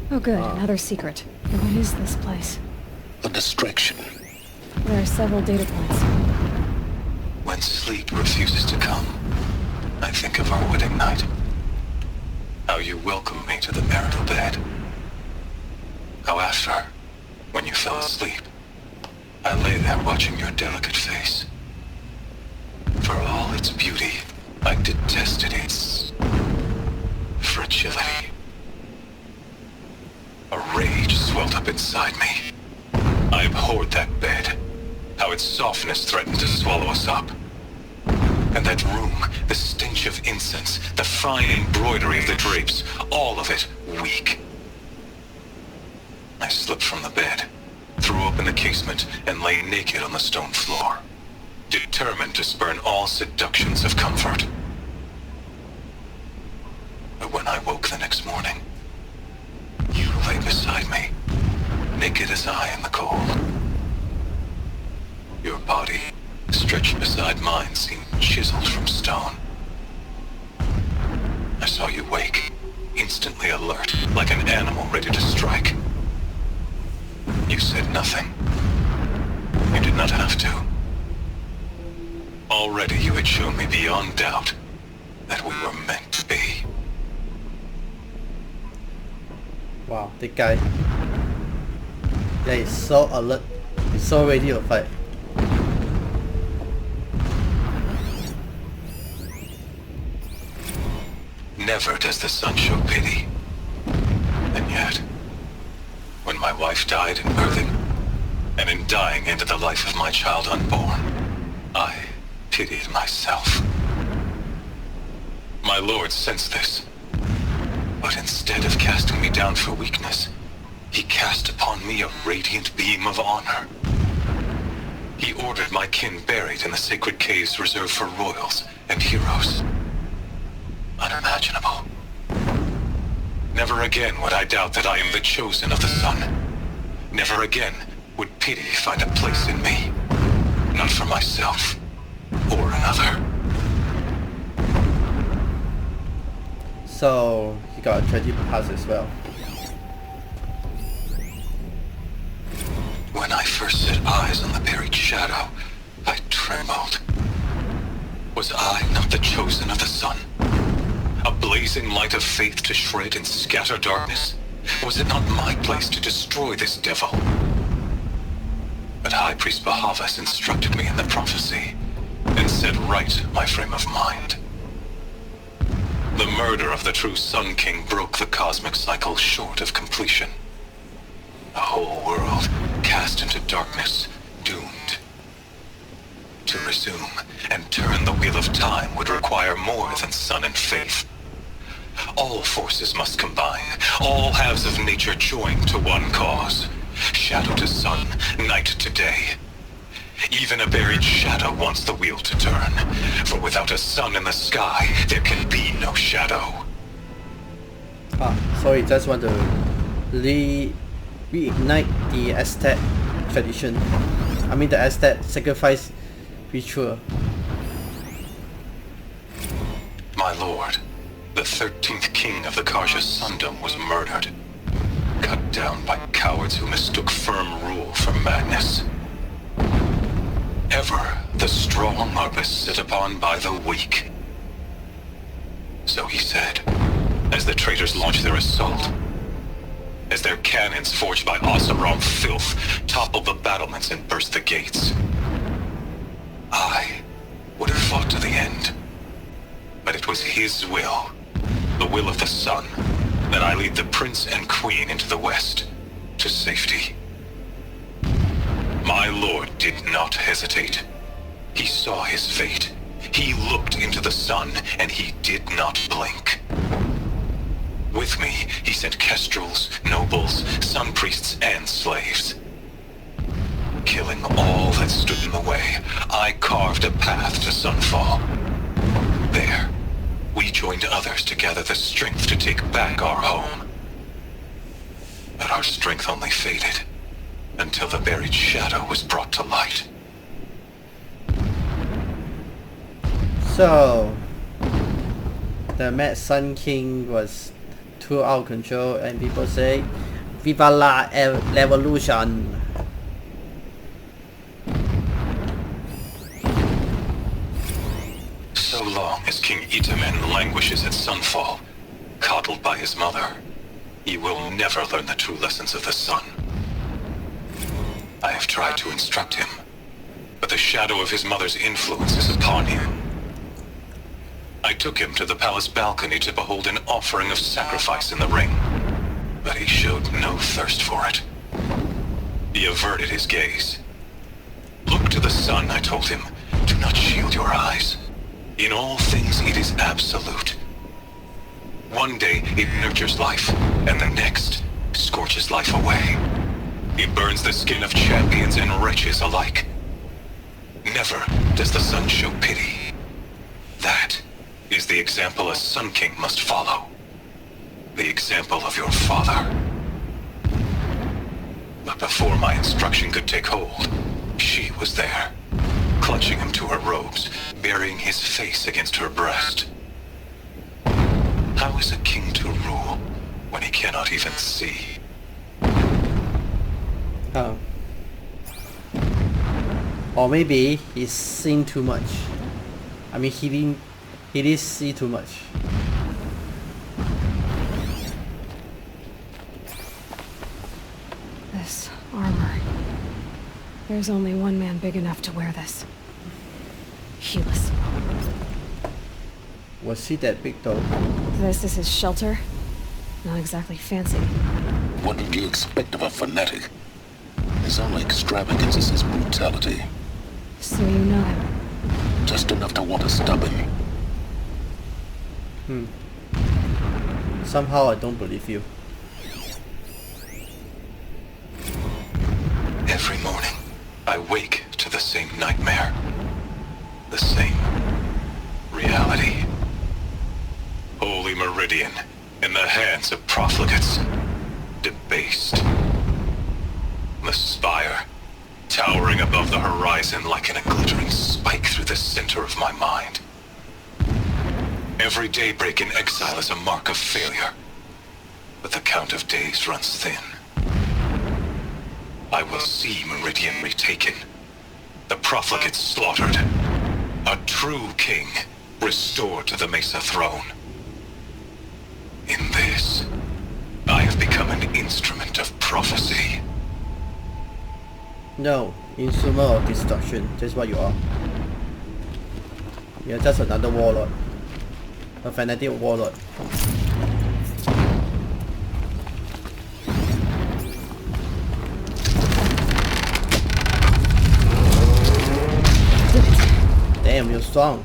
Oh good, another secret. What is this place? A distraction. There are several data points. When sleep refuses to come, I think of our wedding night. How you welcomed me to the marital bed. How after, when you fell asleep, I lay there watching your delicate face. For all its beauty, I detested its fragility. A rage swelled up inside me. I abhorred that bed, how its softness threatened to swallow us up. And that room, the stench of incense, the fine embroidery of the drapes, all of it weak. I slipped from the bed, threw open the casement, and lay naked on the stone floor, determined to spurn all seductions of comfort. But when I woke the next morning, you lay beside me, naked as I in the cold. Your body, stretched beside mine, seemed chiseled from stone. I saw you wake, instantly alert, like an animal ready to strike. You said nothing. You did not have to. Already you had shown me beyond doubt that we were meant to be. Wow, the guy. Yeah, he's so alert. He's so ready to fight. Never does the sun show pity. And yet, when my wife died in birthing, and in dying into the life of my child unborn, I pitied myself. My lord sensed this, but instead of casting me down for weakness, he cast upon me a radiant beam of honor. He ordered my kin buried in the sacred caves reserved for royals and heroes. Unimaginable. Never again would I doubt that I am the chosen of the sun. Never again would pity find a place in me. Not for myself or another. So he got a 20 pass as well. When I first set eyes on the buried shadow, I trembled. Was I not the chosen of the sun? A blazing light of faith to shred and scatter darkness? Was it not my place to destroy this devil? But High Priest Bahavas instructed me in the prophecy, and set right my frame of mind. The murder of the true Sun King broke the cosmic cycle short of completion. A whole world cast into darkness, doomed. To resume and turn the wheel of time would require more than sun and faith. All forces must combine, all halves of nature join to one cause. Shadow to sun, night to day. Even a buried shadow wants the wheel to turn, for without a sun in the sky, there can be no shadow. So he just want to reignite the Aztec tradition. I mean the Aztec sacrifice ritual. My lord, the 13th king of the Karja Sundom was murdered. Cut down by cowards who mistook firm rule for madness. Ever the strong are beset upon by the weak. So he said, as the traitors launched their assault. As their cannons forged by Oseram filth toppled the battlements and burst the gates. I would have fought to the end. But it was his will, the will of the sun, that I lead the prince and queen into the west, to safety. My lord did not hesitate. He saw his fate. He looked into the sun, and he did not blink. With me, he sent kestrels, nobles, sun priests, and slaves. Killing all that stood in the way, I carved a path to sunfall. There, we joined others to gather the strength to take back our home. But our strength only faded, until the buried shadow was brought to light. So, the Mad Sun King was too out of control, and people say, "Viva la revolution!" So long as King Itamen languishes at Sunfall, coddled by his mother, he will never learn the true lessons of the sun. I have tried to instruct him, but the shadow of his mother's influence is upon him. I took him to the palace balcony to behold an offering of sacrifice in the ring, but he showed no thirst for it. He averted his gaze. Look to the sun, I told him. Do not shield your eyes. In all things, it is absolute. One day, it nurtures life, and the next, scorches life away. It burns the skin of champions and wretches alike. Never does the sun show pity. That is the example a Sun King must follow. The example of your father. But before my instruction could take hold, she was there, clutching him to her robes, burying his face against her breast. How is a king to rule when he cannot even see? Oh. Or maybe he's seen too much. I mean, he did see too much. This armor. There's only one man big enough to wear this. Helis. Was he that big though? This is his shelter. Not exactly fancy. What did you expect of a fanatic? His only extravagance is his brutality. So you know him. Just enough to want to stub him. Somehow I don't believe you. Every morning, I wake to the same nightmare. The same reality. Holy Meridian, in the hands of profligates. Debased. The spire, towering above the horizon like a glittering spike through the center of my mind. Every daybreak in exile is a mark of failure, but the count of days runs thin. I will see Meridian retaken, the profligates slaughtered, a true king restored to the Mesa throne. In this, I have become an instrument of prophecy. No, instrument of destruction. That's what you are. You're just another warlord. A fanatic warlord. Damn, you're strong.